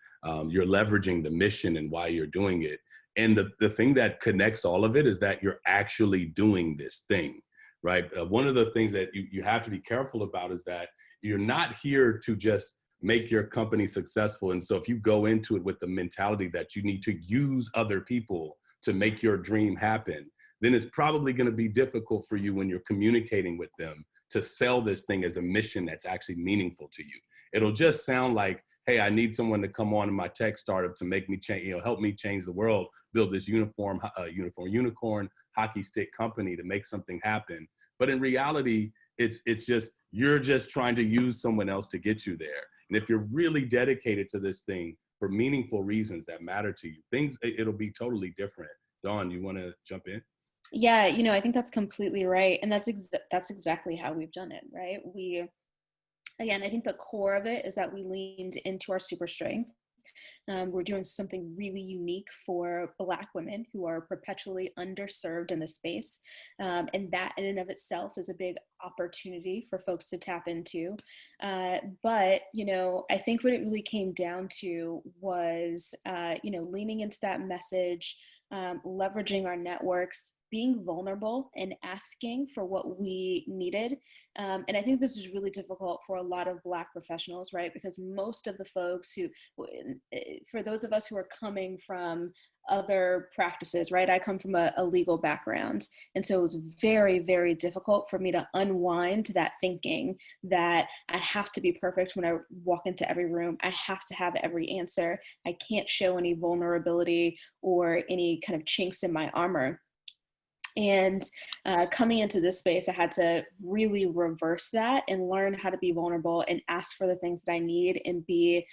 You're leveraging the mission and why you're doing it. And the thing that connects all of it is that you're actually doing this thing, right? One of the things that you have to be careful about is that you're not here to just make your company successful. And so if you go into it with the mentality that you need to use other people to make your dream happen, then it's probably going to be difficult for you when you're communicating with them to sell this thing as a mission that's actually meaningful to you. It'll just sound like, hey, I need someone to come on in my tech startup to make me change, help me change the world, build this unicorn hockey stick company to make something happen. But in reality, it's just, you're just trying to use someone else to get you there. And if you're really dedicated to this thing for meaningful reasons that matter to you, it'll be totally different. Dawn, you want to jump in? Yeah, I think that's completely right. And that's exactly how we've done it, right? Again, I think the core of it is that we leaned into our super strength. We're doing something really unique for Black women who are perpetually underserved in this space. And that in and of itself is a big opportunity for folks to tap into. But, I think what it really came down to was, leaning into that message, leveraging our networks, being vulnerable and asking for what we needed. And I think this is really difficult for a lot of Black professionals, right? Because most of the folks for those of us who are coming from other practices, right? I come from a legal background. And so it was very, very difficult for me to unwind that thinking that I have to be perfect when I walk into every room. I have to have every answer. I can't show any vulnerability or any kind of chinks in my armor. And coming into this space, I had to really reverse that and learn how to be vulnerable and ask for the things that I need and be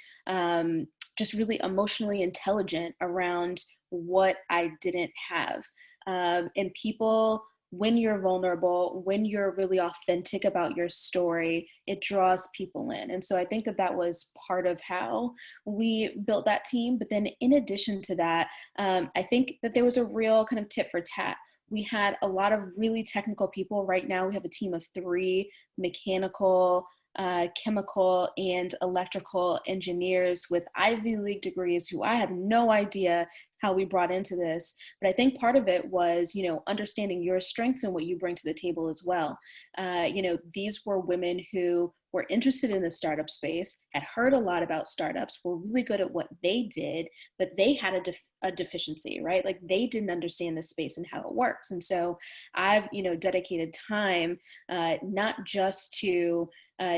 just really emotionally intelligent around what I didn't have. And people, when you're vulnerable, when you're really authentic about your story, it draws people in. And so I think that was part of how we built that team. But then in addition to that, I think that there was a real kind of tit for tat. We had a lot of really technical people. Right now, we have a team of 3 mechanical, chemical, and electrical engineers with Ivy League degrees who I have no idea how we brought into this. But I think part of it was, understanding your strengths and what you bring to the table as well. These were women who were interested in the startup space, had heard a lot about startups, were really good at what they did, but they had a deficiency, right? Like they didn't understand the space and how it works. And so I've, dedicated time, not just to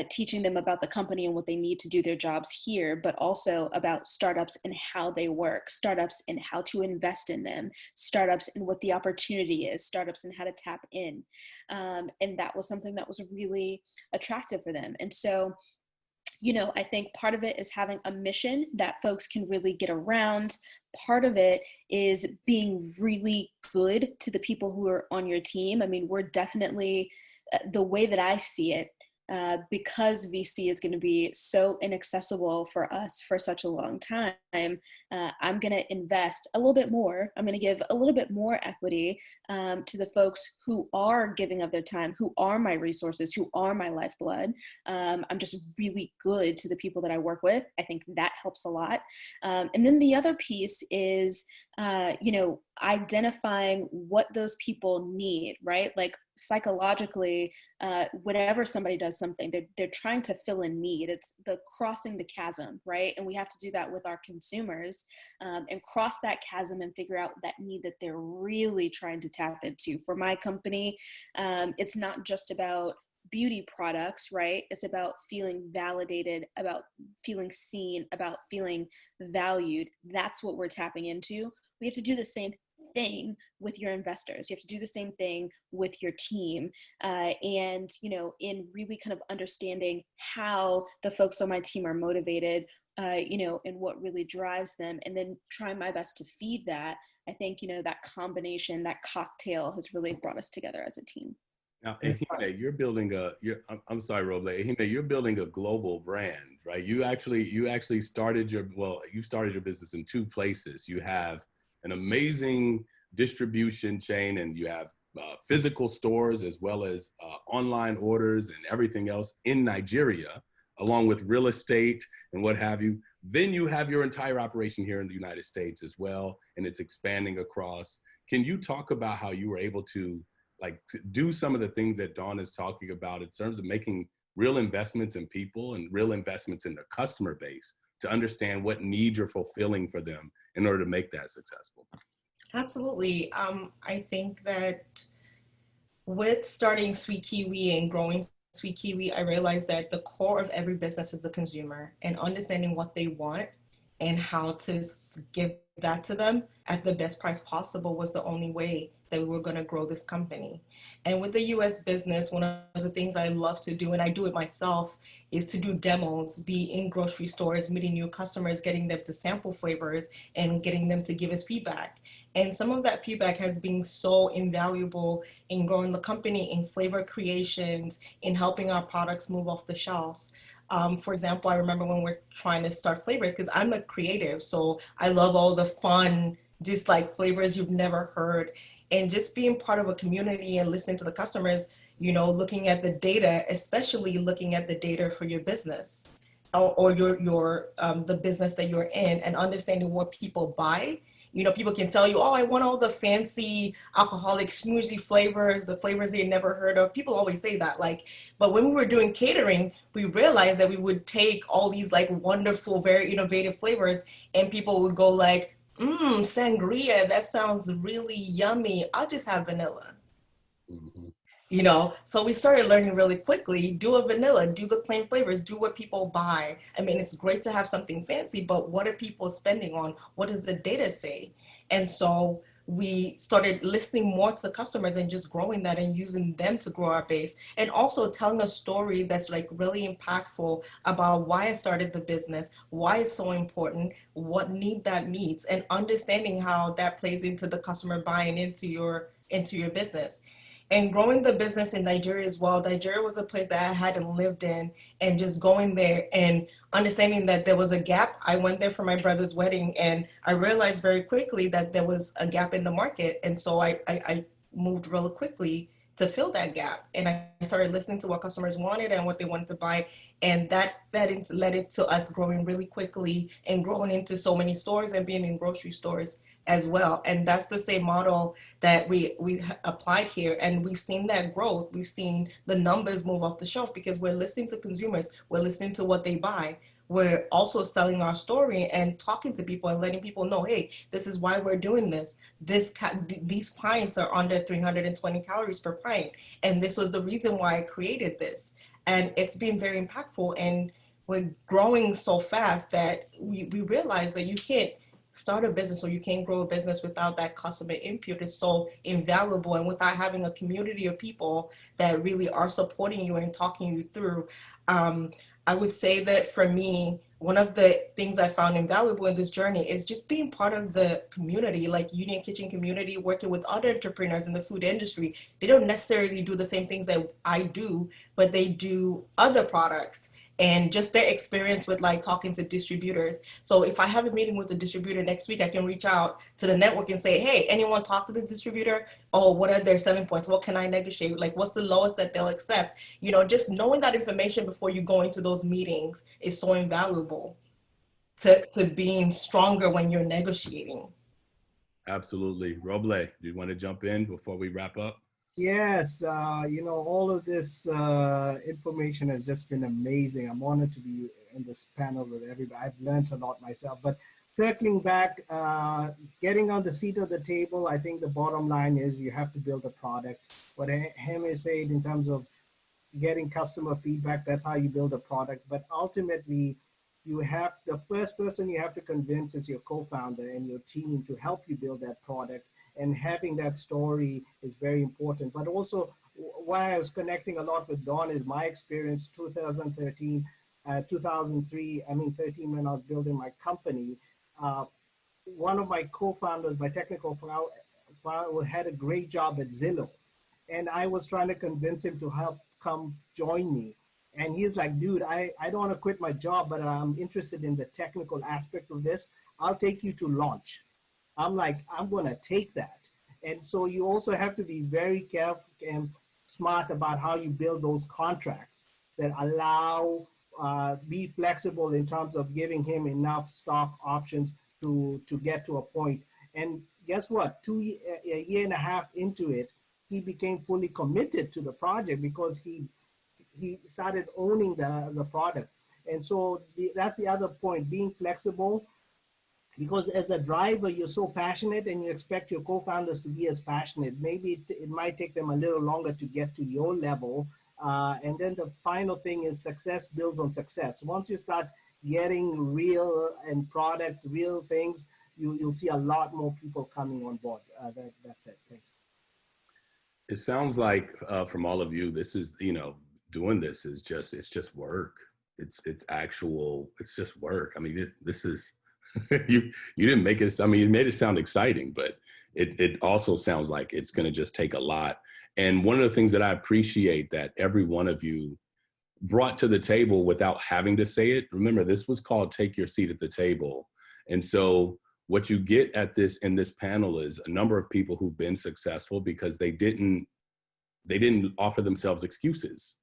teaching them about the company and what they need to do their jobs here, but also about startups and how they work, startups and how to invest in them, startups and what the opportunity is, startups and how to tap in. And that was something that was really attractive for them. And so, I think part of it is having a mission that folks can really get around. Part of it is being really good to the people who are on your team. I mean, we're definitely, the way that I see it, because VC is going to be so inaccessible for us for such a long time, I'm going to invest a little bit more. I'm going to give a little bit more equity to the folks who are giving of their time, who are my resources, who are my lifeblood. I'm just really good to the people that I work with. I think that helps a lot. And then the other piece is, identifying what those people need, right? Like psychologically, whenever somebody does something, they're trying to fill a need. It's the crossing the chasm, right? And we have to do that with our consumers and cross that chasm and figure out that need that they're really trying to tap into. For my company, it's not just about beauty products, right? It's about feeling validated, about feeling seen, about feeling valued. That's what we're tapping into. We have to do the same thing with your investors. You have to do the same thing with your team. And, in really kind of understanding how the folks on my team are motivated, and what really drives them, and then trying my best to feed that. I think, that combination, that cocktail has really brought us together as a team. Now, Ehime, you're building I'm sorry, Roble. Ehime, you're building a global brand, right? You actually started your business in 2 places. You have an amazing distribution chain, and you have physical stores as well as online orders and everything else in Nigeria, along with real estate and what have you. Then you have your entire operation here in the United States as well, and it's expanding across. Can you talk about how you were able to do some of the things that Dawn is talking about in terms of making real investments in people and real investments in the customer base to understand what needs you're fulfilling for them in order to make that successful? Absolutely. I think that with starting SweetKiwi and growing SweetKiwi, I realized that the core of every business is the consumer, and understanding what they want and how to give that to them at the best price possible was the only way that we were going to grow this company. And with the US business, one of the things I love to do, and I do it myself, is to do demos, be in grocery stores, meeting new customers, getting them to sample flavors and getting them to give us feedback. And some of that feedback has been so invaluable in growing the company, in flavor creations, in helping our products move off the shelves. For example, I remember when we're trying to start flavors, because I'm a creative, so I love all the fun, just like flavors you've never heard. And just being part of a community and listening to the customers, you know, looking at the data, especially looking at the data for your business or your the business that you're in, and understanding what people buy. You know, people can tell you, oh, I want all the fancy alcoholic smoothie flavors, the flavors they had never heard of. People always say that, like, but when we were doing catering, we realized that we would take all these like wonderful, very innovative flavors, and people would go like, sangria, that sounds really yummy. I'll just have vanilla. Mm-hmm. You know, so we started learning really quickly, do a vanilla, do the plain flavors, do what people buy. I mean, it's great to have something fancy, but what are people spending on? What does the data say? And so we started listening more to the customers and just growing that and using them to grow our base, and also telling a story that's like really impactful about why I started the business, why it's so important, what need that meets, and understanding how that plays into the customer buying into your business. And growing the business in Nigeria as well. Nigeria was a place that I hadn't lived in, and just going there and understanding that there was a gap. I went there for my brother's wedding, and I realized very quickly that there was a gap in the market. And so I moved really quickly to fill that gap. And I started listening to what customers wanted and what they wanted to buy. And that led it to us growing really quickly and growing into so many stores and being in grocery stores as well. And that's the same model that we applied here. And we've seen that growth. We've seen the numbers move off the shelf because we're listening to consumers. We're listening to what they buy. We're also selling our story and talking to people and letting people know, hey, this is why we're doing this. These pints are under 320 calories per pint. And this was the reason why I created this. And it's been very impactful. And we're growing so fast that we realize that you can't start a business or you can't grow a business without that customer input. Is so invaluable, and without having a community of people that really are supporting you and talking you through. I would say that for me, one of the things I found invaluable in this journey is just being part of the community, like Union Kitchen community, working with other entrepreneurs in the food industry. They don't necessarily do the same things that I do, but they do other products. And just their experience with like talking to distributors. So if I have a meeting with a distributor next week, I can reach out to the network and say, hey, anyone talk to the distributor? Oh, what are their selling points? What can I negotiate? Like, what's the lowest that they'll accept? You know, just knowing that information before you go into those meetings is so invaluable to being stronger when you're negotiating. Absolutely. Roble, do you want to jump in before we wrap up? Yes, you know, all of this information has just been amazing. I'm honored to be in this panel with everybody. I've learned a lot myself. But circling back, getting on the seat of the table, I think the bottom line is you have to build a product. What Ehime said in terms of getting customer feedback, that's how you build a product. But ultimately, you have the first person you have to convince is your co-founder and your team to help you build that product. And having that story is very important. But also, why I was connecting a lot with Dawn is my experience 2013, 2003, 13 when I was building my company. One of my co-founders, my technical founder, had a great job at Zillow. And I was trying to convince him to help come join me. And he's like, dude, I don't want to quit my job, but I'm interested in the technical aspect of this. I'll take you to launch. I'm like, I'm going to take that. And so you also have to be very careful and smart about how you build those contracts that allow, be flexible in terms of giving him enough stock options to get to a point. And guess what? A year and a half into it, he became fully committed to the project because he started owning the product. And so that's the other point, being flexible. Because as a driver, you're so passionate and you expect your co-founders to be as passionate. Maybe it might take them a little longer to get to your level And then the final thing is success builds on success. Once you start getting real and product, real things, you'll see a lot more people coming on board. That's it. Thanks. It sounds like from all of you, this is, doing this is it's just work. It's just work. I mean, this is, you didn't make it, I mean, you made it sound exciting, but it also sounds like it's going to just take a lot. And one of the things that I appreciate that every one of you brought to the table without having to say it, remember, this was called Take Your Seat at the Table. And so what you get at this in this panel is a number of people who've been successful because they didn't offer themselves excuses.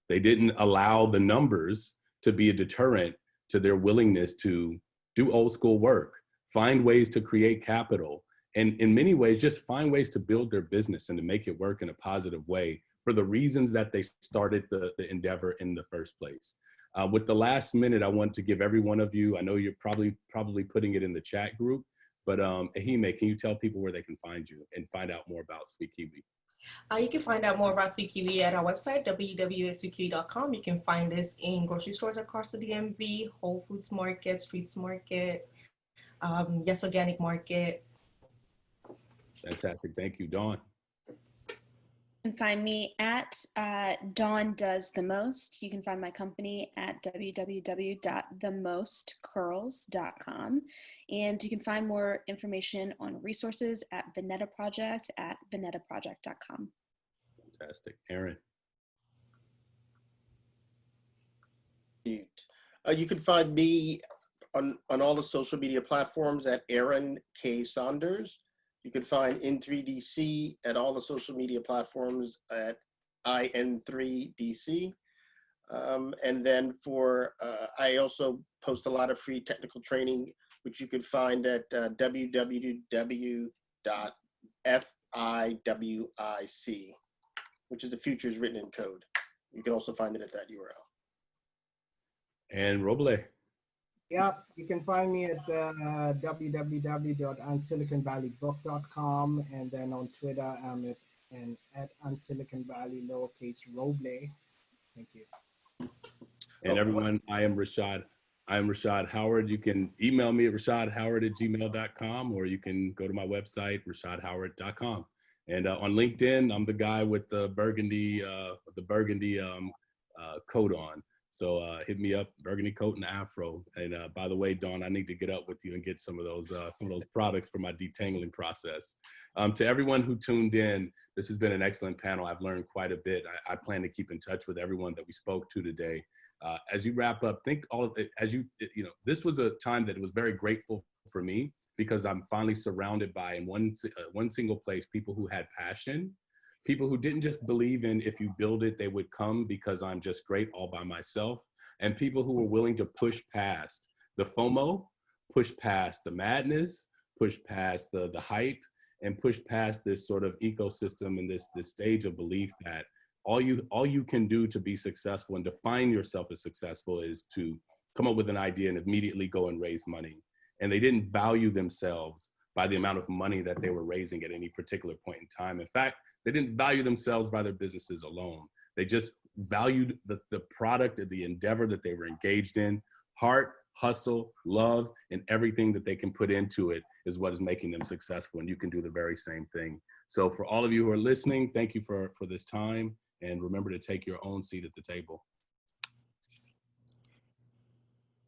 They didn't allow the numbers to be a deterrent to their willingness to do old school work, find ways to create capital, and in many ways, just find ways to build their business and to make it work in a positive way for the reasons that they started the endeavor in the first place. With the last minute, I want to give every one of you, I know you're probably putting it in the chat group, but Ehime, can you tell people where they can find you and find out more about SweetKiwi? You can find out more about SweetKiwi at our website, www.sweetkiwi.com. You can find us in grocery stores across the DMV, Whole Foods Market, Streets Market, Yes Organic Market. Fantastic. Thank you, Dawn. You can find me at Dawn Does the Most. You can find my company at www.themostcurls.com. And you can find more information on resources at Veneta Project at venetaproject.com. Fantastic. Aaron. You can find me on all the social media platforms at Aaron K. Saunders. You can find In3DC at all the social media platforms at IN3DC. And then I also post a lot of free technical training, which you can find at www.fiwic, which is the futures written in code. You can also find it at that URL. And Roble. Yeah, you can find me at www.unsiliconvalleybook.com, and then on Twitter I'm at unsiliconvalley _Roble. Thank you. And everyone, I am Rashad Howard. You can email me at rashadhoward@gmail.com, or you can go to my website, rashadhoward.com. And on LinkedIn, I'm the guy with the burgundy coat on. So hit me up, burgundy coat and afro. And by the way, Dawn, I need to get up with you and get some of those products for my detangling process. To everyone who tuned in, this has been an excellent panel. I've learned quite a bit. I plan to keep in touch with everyone that we spoke to today. As you wrap up, think all of it, this was a time that was very grateful for me because I'm finally surrounded by, in one single place, people who had passion, people who didn't just believe in if you build it, they would come because I'm just great all by myself, and people who were willing to push past the FOMO, push past the madness, push past the hype, and push past this sort of ecosystem and this stage of belief that all you can do to be successful and define yourself as successful is to come up with an idea and immediately go and raise money. And they didn't value themselves by the amount of money that they were raising at any particular point in time. In fact, they didn't value themselves by their businesses alone. They just valued the product and the endeavor that they were engaged in. Heart, hustle, love, and everything that they can put into it is what is making them successful. And you can do the very same thing. So for all of you who are listening, thank you for this time. And remember to take your own seat at the table.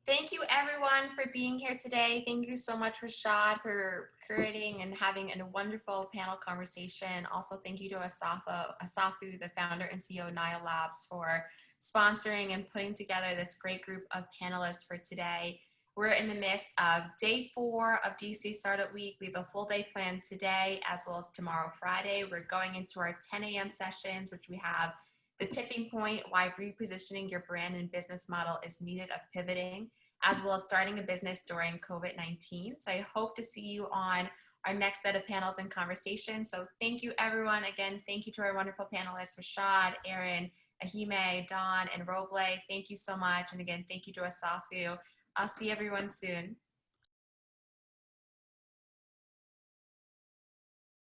Thank you everyone for being here today. Thank you so much, Rashad, for curating and having a wonderful panel conversation. Also, thank you to Asafu, the founder and CEO of Nile Labs, for sponsoring and putting together this great group of panelists for today. We're in the midst of day 4 of DC Startup Week. We have a full day planned today as well as tomorrow, Friday. We're going into our 10 a.m. sessions, which we have the tipping point, why repositioning your brand and business model is needed of pivoting, as well as starting a business during COVID-19. So I hope to see you on our next set of panels and conversations. So thank you everyone. Again, thank you to our wonderful panelists, Rashad, Aaron, Ehime, Dawn, and Roble. Thank you so much. And again, thank you to Asafu. I'll see everyone soon.